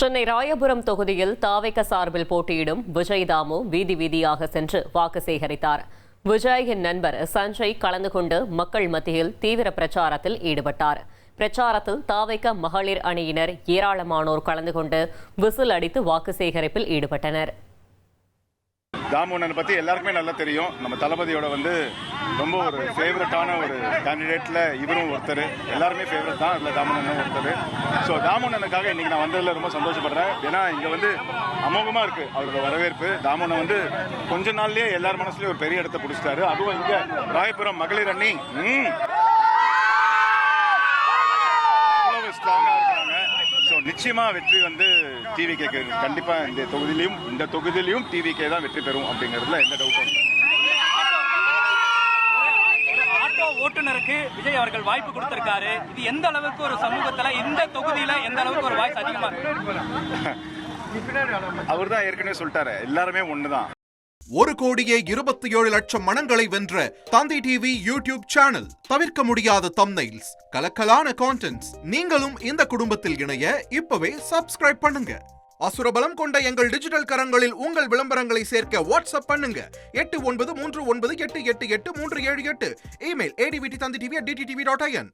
சென்னை ராயபுரம் தொகுதியில் தாவேக சார்பில் போட்டியிடும் விஜய் தாமு வீதி வீதியாக சென்று வாக்கு சேகரித்தார். விஜயின் நண்பர் சஞ்சய் கலந்து கொண்டு மக்கள் மத்தியில் தீவிர பிரச்சாரத்தில் ஈடுபட்டார். பிரச்சாரத்தில் தாவேக மகளிர் அணியினர் ஏராளமானோர் கலந்து கொண்டு விசில் அடித்து வாக்கு சேகரிப்பில் ஈடுபட்டனர். தாமோனனை பற்றி எல்லாருக்குமே நல்லா தெரியும். நம்ம தளபதியோட ரொம்ப ஒரு ஃபேவரட்டான ஒரு கேண்டிடேட்டில் இவரும் ஒருத்தர். எல்லாருமே ஃபேவரட் தான், அதில் தாமோனனும் ஒருத்தர். ஸோ தாமோனனுக்காக இன்றைக்கி நான் வந்ததில் ரொம்ப சந்தோஷப்படுறேன். ஏன்னா இங்கே அமோகமாக இருக்குது அவரோட வரவேற்பு. தாமோனன் கொஞ்ச நாள்லேயே எல்லார் மனசுலேயும் ஒரு பெரிய இடத்த பிடிச்சிட்டாரு. அதுவும் இங்கே ராயபுரம் மகளிர் அணி ஸ்ட்ராங்காக இருக்கிறாங்க. ஸோ நிச்சயமா வெற்றி டிவிகேக்கு கண்டிப்பா இந்த தொகுதியிலையும் டிவிகே தான் வெற்றி பெறும் அப்படிங்கிறதுல எந்த டவுட்டும் இல்லை. ஆட்டோ ஓட்டுநருக்கு விஜய் அவர்கள் வாய்ப்பு கொடுத்திருக்காரு. இது எந்த அளவுக்கு ஒரு சமூகத்துல இந்த தொகுதியில எந்த அளவுக்கு ஒரு வாய்ஸ் அதிகமா இருக்கு? அவர் தான் ஏற்கனவே சொல்லிட்டாரு, எல்லாருமே ஒண்ணுதான். 1,27,00,000 மனங்களை வென்ற தந்தி டிவி யூடியூப் சேனல். தவிர்க்க முடியாத தம்ப்நெயில்ஸ், கலக்கலான கான்டென்ட்ஸ். நீங்களும் இந்த குடும்பத்தில் இணைய இப்பவே சப்ஸ்கிரைப் பண்ணுங்க. அசுரபலம் கொண்ட எங்கள் டிஜிட்டல் கரங்களில் உங்கள் விளம்பரங்களை சேர்க்க வாட்ஸ்அப் பண்ணுங்க. 8939888838. Email advtthanditv@dttv.in.